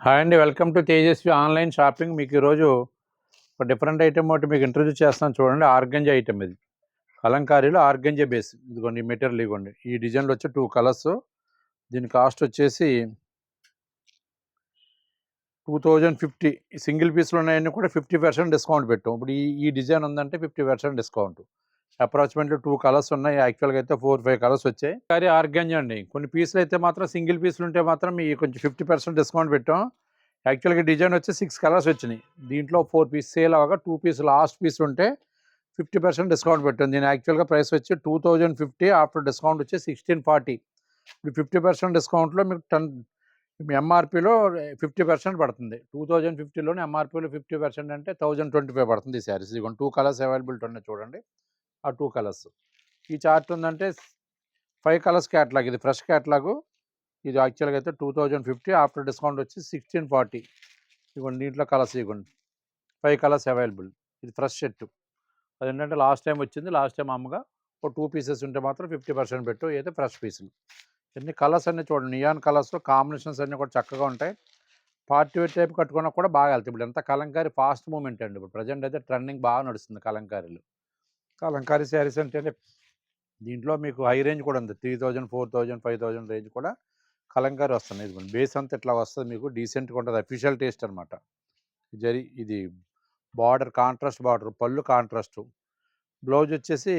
Hi అండి, welcome to Tejaswi online shopping. మీకు ఈరోజు ఒక డిఫరెంట్ ఐటమ్ ఒకటి మీకు ఇంట్రొడ్యూస్ చేస్తాను చూడండి. ఆర్గంజా ఐటమ్ ఇది, కలంకారీలో ఆర్గంజా బేస్. ఇదిగోండి మెటీరియల్, ఇవ్వండి ఈ డిజైన్లో వచ్చి 2 కలర్స్. దీని కాస్ట్ వచ్చేసి 2050. సింగిల్ పీస్లు ఉన్నాయన్నీ కూడా 50% డిస్కౌంట్ పెట్టాం. ఇప్పుడు ఈ డిజైన్ ఉందంటే 50% డిస్కౌంట్. అప్రాక్సిమేట్లీ 2 కలర్స్ ఉన్నాయి. యాక్చువల్గా అయితే 4-5 కలర్స్ వచ్చాయి. కానీ ఆర్గంజా అండి, కొన్ని పీసులు అయితే మాత్రం సింగిల్ పీసులు ఉంటే మాత్రం మీ కొంచెం 50% డిస్కౌంట్ పెట్టాం. యాక్చువల్గా డిజైన్ వచ్చి 6 కలర్స్ వచ్చినాయి. దీంట్లో 4 పీస్ సేల్ అవగా 2 పీస్ లాస్ట్ పీస్ ఉంటే 50% డిస్కౌంట్ పెట్టాం. దీని యాక్చువల్గా ప్రైస్ వచ్చి 2050, ఆఫ్టర్ డిస్కౌంట్ వచ్చి 1640. ఇప్పుడు 50% డిస్కౌంట్లో మీకు మీ ఎంఆర్పీలో 50% పడుతుంది. 2050లోనే ఎంఆర్పీలో 50% అంటే 1025 పడుతుంది. ఈ శారీస్ ఇదిగోండి 2 కలర్స్ అవైలబిలిటీ ఉన్నాయి చూడండి. ఆ 2 కలర్స్. ఈ చార్ట్ ఉందంటే 5 కలర్స్ క్యాటలాగ్. ఇది ఫ్రెష్ క్యాటలాగు. ఇది యాక్చువల్గా అయితే 2050, ఆఫ్టర్ డిస్కౌంట్ వచ్చి 1640. ఇదిగోండి దీంట్లో కలర్స్ ఇవ్వండి 5 కలర్స్ అవైలబుల్. ఇది ఫ్రెష్ సెట్. అదేంటంటే లాస్ట్ టైం వచ్చింది. లాస్ట్ టైం అమ్మగా ఒక 2 పీసెస్ ఉంటే మాత్రం 50% పెట్టు. అయితే ఫ్రెష్ పీసులు. ఎన్ని కలర్స్ అన్నీ చూడండి, నియాన్ కలర్స్లో కాంబినేషన్స్ అన్నీ కూడా చక్కగా ఉంటాయి. పార్టీ వేర్ టైప్ కట్టుకున్నా కూడా బాగా వెళ్తాయి. ఇప్పుడు ఎంత కలంకారీ ఫాస్ట్ మూమెంట్ అండి. ఇప్పుడు ప్రజెంట్ అయితే ట్రెండింగ్ బాగా నడుస్తుంది కలంకారీలు. కలంకారీ శారీస్ అంటే దీంట్లో మీకు హై రేంజ్ కూడా ఉంది. 3000, 4000, 5000 రేంజ్ కూడా కలంకారీ వస్తుంది. ఇదిగోండి బేస్ అంతా ఇట్లా వస్తుంది. మీకు డీసెంట్గా ఉంటుంది. అఫీషియల్ టేస్ట్ అనమాట. ఇది బార్డర్ కాంట్రాస్ట్ బార్డర్, పళ్ళు కాంట్రాస్ట్, బ్లౌజ్ వచ్చేసి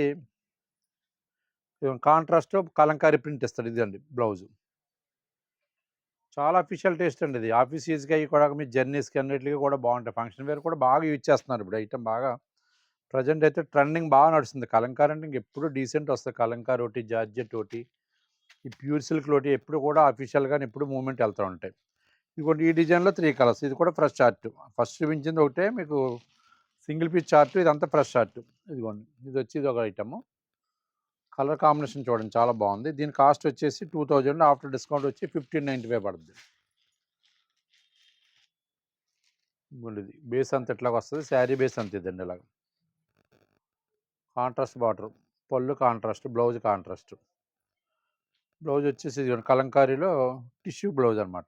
కాంట్రాస్ట్ కలంకారీ ప్రింట్ ఇస్తాడు. ఇదండి బ్లౌజ్. చాలా అఫీషియల్ టేస్ట్ అండి ఇది. ఆఫీస్ యూజ్కి అవి కూడా మీ జర్నీస్కి అన్నిటికీ కూడా బాగుంటాయి. ఫంక్షన్ వేర్ కూడా బాగా యూజ్ చేస్తున్నారు ఇప్పుడు. ఐటమ్ బాగా ప్రజెంట్ అయితే ట్రెండింగ్ బాగా నడుస్తుంది. కలంకారీ అంటే ఇంకెప్పుడు డీసెంట్ వస్తుంది. కలంకారీ ఒకటి, జార్జెట్ ఒకటి, ఈ ప్యూర్ సిల్క్ ఒకటి ఎప్పుడు కూడా అఫీషియల్గా ఎప్పుడు మూవ్మెంట్ వెళ్తూ ఉంటాయి. ఇదిగోండి ఈ డిజైన్లో 3 కలర్స్. ఇది కూడా ఫ్రెష్ చార్ట్. ఫస్ట్ చూపించింది ఒకటే మీకు సింగిల్ పీస్ చార్ట్. ఇదంతా ఫ్రెష్ చార్ట్. ఇదిగోండి ఇది వచ్చి ఇది ఒక ఐటమ్. కలర్ కాంబినేషన్ చూడండి చాలా బాగుంది. దీని కాస్ట్ వచ్చేసి 2000, ఆఫ్టర్ డిస్కౌంట్ వచ్చి 1595 పడుతుంది. ఇదిగోండి ఇది బేస్ అంతా ఇట్లాగ వస్తుంది. శారీ బేస్ అంత ఇదండి ఇలాగ. కాంట్రాస్ట్ బార్డర్, పళ్ళు కాంట్రాస్ట్, బ్లౌజ్ కాంట్రాస్ట్. బ్లౌజ్ వచ్చేసి కలంకారీలో టిష్యూ బ్లౌజ్ అనమాట.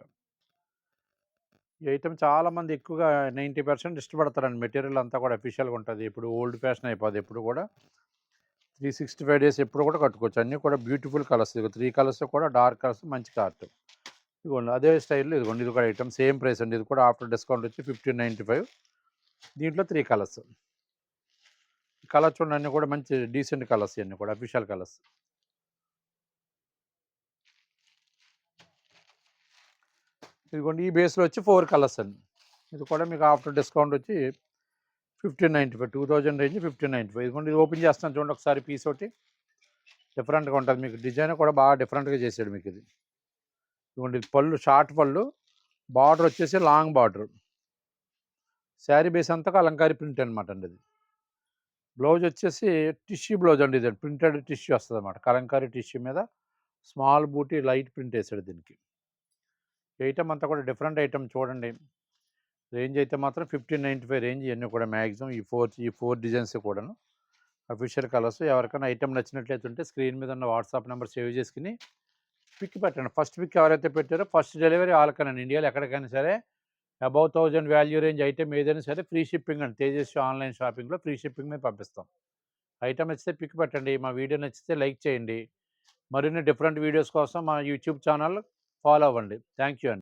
ఈ ఐటమ్ చాలామంది ఎక్కువగా 90% ఇష్టపడతారండి. మెటీరియల్ అంతా కూడా అఫీషియల్గా ఉంటుంది. ఇప్పుడు ఓల్డ్ ఫ్యాషన్ అయిపోద్ది. ఎప్పుడు కూడా 365 డేస్ ఎప్పుడు కూడా కట్టుకోవచ్చు. అన్నీ కూడా బ్యూటిఫుల్ కలర్స్. ఇదిగో 3 కలర్స్ కూడా డార్క్ కలర్స్, మంచి చార్ట్. ఇదిగోండి అదే స్టైల్లో ఇదిగోండి ఇది కూడా ఐటమ్ సేమ్ ప్రైస్ అండి. ఇది కూడా ఆఫ్టర్ డిస్కౌంట్ వచ్చి 1595. దీంట్లో 3 కలర్స్. కలర్ చూడండి అన్నీ కూడా మంచి డీసెంట్ కలర్స్. ఇవన్నీ కూడా అఫీషియల్ కలర్స్. ఇదిగోండి ఈ బేస్లో వచ్చి 4 కలర్స్ అండి. ఇది కూడా మీకు ఆఫ్టర్ డిస్కౌంట్ వచ్చి 1595. 2000 రేంజ్ 1595. ఇదిగోండి ఇది ఓపెన్ చేస్తాను చూడండి ఒకసారి. పీస్ ఒకటి డిఫరెంట్గా ఉంటుంది. మీకు డిజైన్ కూడా బాగా డిఫరెంట్గా చేసాడు మీకు ఇది. ఇదిగోండి పళ్ళు షార్ట్ పళ్ళు, బార్డర్ వచ్చేసి లాంగ్ బార్డర్. శారీ బేస్ అంతా అలంకారీ ప్రింట్ అనమాట అండి. ఇది బ్లౌజ్ వచ్చేసి టిష్యూ బ్లౌజ్ అండి. ఇది ప్రింటెడ్ టిష్యూ వస్తుంది అనమాట. కలంకారీ టిష్యూ మీద స్మాల్ బూటీ లైట్ ప్రింట్ వేసాడు దీనికి. ఐటమ్ అంతా కూడా డిఫరెంట్ ఐటమ్ చూడండి. రేంజ్ అయితే మాత్రం 1595 రేంజ్. ఇవన్నీ కూడా మ్యాక్సిమం ఈ ఫోర్ డిజైన్స్ కూడాను అఫీషియల్ కలర్స్. ఎవరికైనా ఐటమ్ నచ్చినట్లయితే ఉంటే స్క్రీన్ మీద ఉన్న వాట్సాప్ నెంబర్ సేవ్ చేసుకుని పిక్ పెట్టండి. ఫస్ట్ పిక్ ఎవరైతే పెట్టారో ఫస్ట్ డెలివరీ ఆల్కనండి. ఇండియాలో ఎక్కడికైనా సరే అబౌవ్ 1000 వాల్యూ రేంజ్ ఐటమ్ ఏదైనా సరే ఫ్రీ షిప్పింగ్ అండి. తేజస్వి ఆన్లైన్ షాపింగ్లో ఫ్రీ షిప్పింగ్ మీద పంపిస్తాం. ఐటమ్ నచ్చితే పిక్ పెట్టండి. మా వీడియో నచ్చితే లైక్ చేయండి. మరిన్ని డిఫరెంట్ వీడియోస్ కోసం మా యూట్యూబ్ ఛానల్ ఫాలో అవ్వండి. థ్యాంక్ యూ అండి.